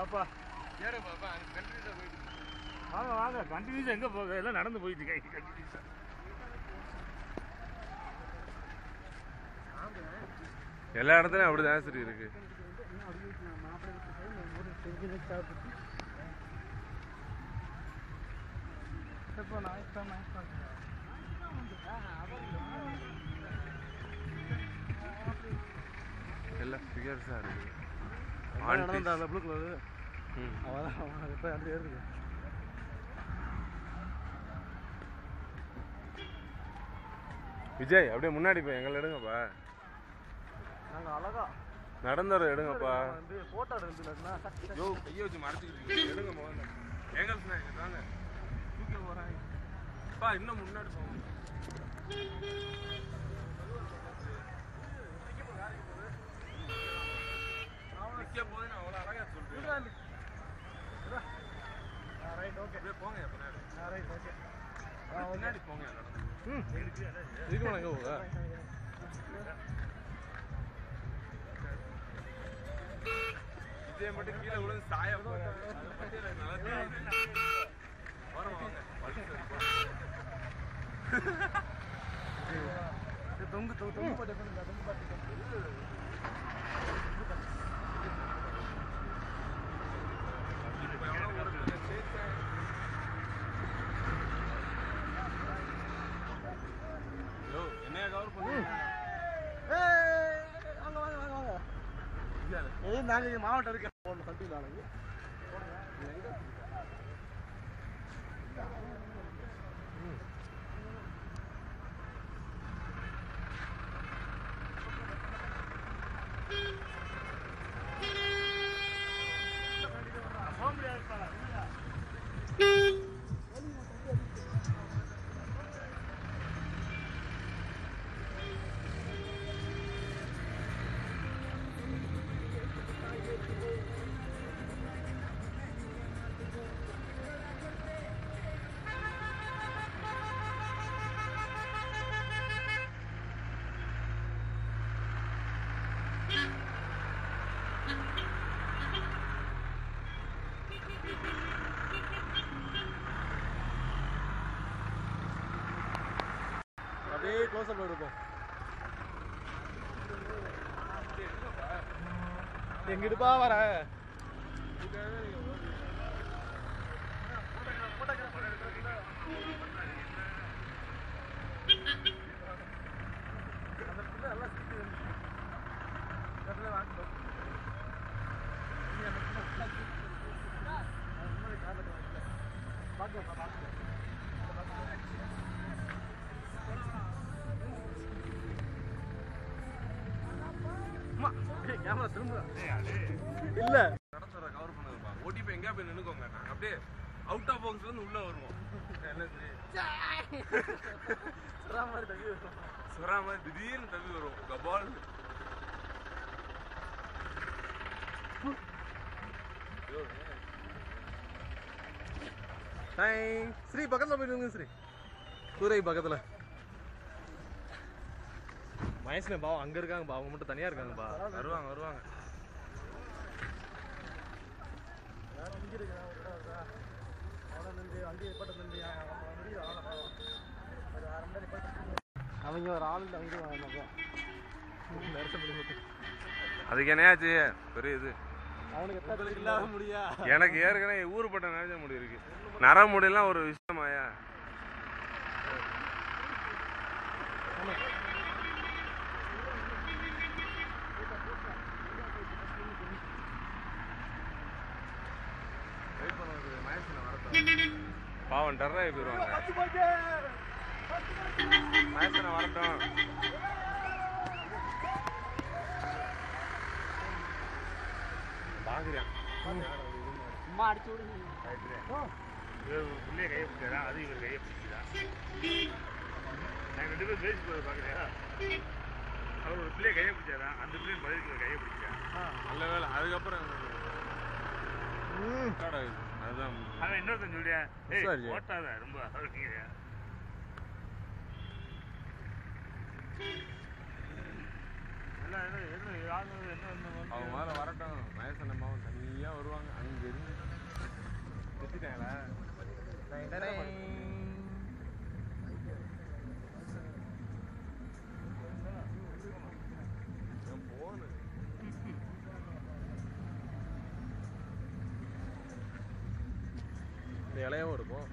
அப்பா ஏற பாப்பா கண்டினியூஸா போயிட்டு வாங்க வாங்க கண்டினியூஸா எங்க போக எல்லாம் நடந்து போயிட்டு இருக்காங்க கண்டினியூஸா எல்லா இடத்துலயும் அப்படிதான் சரி இருக்கு. எல்லாம் ஃபிகர்ஸா இருக்கு. அந்த ப்ளூ கலர் அவதான் இப்போ அந்த ஏறுது. விஜய் அப்படியே முன்னாடி போய் எங்களை எடுங்கப்பா. நாங்க அழகா நடந்துற எடுங்கப்பா. போட்டோ எடுத்துனா யோ கையை வச்சு மறைச்சிக்கிட்டு எடுங்க முதல்ல. ஏங்கல்ஸ்னா எங்க தாங்க தூக்கி போறாங்க. அப்பா இன்னும் முன்னாடி போங்க. நிக்க போது நான் அவ்வளோ அழகா சொல்றேன். ரைட் ஓகே போங்க பின்னாடி. ரைட் ஓகே பின்னாடி போங்க. இதுக்கு எங்க போக விஜய் மட்டும் கீழே விழுந்து சாய போறாரு. நல்லா தொங்கு தொங்கு பாட்டு தொங்கு பாட்டு என்னைய கவர் பண்ணு. வாங்க வாங்க வாங்க வாங்க. நாங்கள் மாவட்டம் இருக்க ஒன்று கட்டியில் ஆளுங்க அப்படியே க்ளோஸ் அப் எடுப்போம். எங்கிட்டுப்பா வர கேமரா திரும்ப இல்ல கடற்கரை கவர் பண்ணுதுப்பா. ஓடிபி எங்கேயா போய் நின்னுக்கோங்க. நாங்க அப்படியே அவுட் ஆஃப் பாக்ஸ்ல இருந்து உள்ள வருவோம். என்ன சரி சுறா மாதிரி திடீர்னு தவி வரும். கபால் ஸ்ரீ பக்கத்துல போயிட்டு ஸ்ரீ சூரை பக்கத்துல மயசுல பாவம் அங்க இருக்காங்க பா. அவங்க மட்டும் தனியா இருக்காங்கப்பா. வருவாங்க வருவாங்க. அவங்க ஒரு ஆள் அதுக்கு என்னையாச்சு பெரிய இது. அவனுக்கு இல்லாத முடியா. எனக்கு ஏற்கனவே ஊருப்பட்ட நினைச்ச முடி இருக்கு. நர முடியெல்லாம் ஒரு விஷயமாயா. பாவம் டர்ராகி போயிடுவாங்க. மயசனை வரட்டும். பாக்குறேன் அம்மா அடிச்சு விடுங்க. பிள்ளைய கையை பிடிச்சா அது இவர் கையை பிடிச்சதா? நாங்கள் 2 பேரும் பேசி போது பார்க்குறியா? அவர் ஒரு பிள்ளைய கையை பிடிச்சாரா, அந்த பிள்ளைய பதிலுக்கு கையை பிடிச்சா. நல்ல வேலை. அதுக்கப்புறம் அதுதான் அவன் இன்னொருத்தன் சொல்லியா ஓட்டாத ரொம்ப அப்படிங்கிறியா? எல்லாம் எது யாரு என்ன அவங்க மேலே வரட்டும் வயசான அம்மாவும் தனியாக வருவாங்க அங்கே இருந்து திட்டாங்களா போனு இந்த இலையாவும் இருக்கும்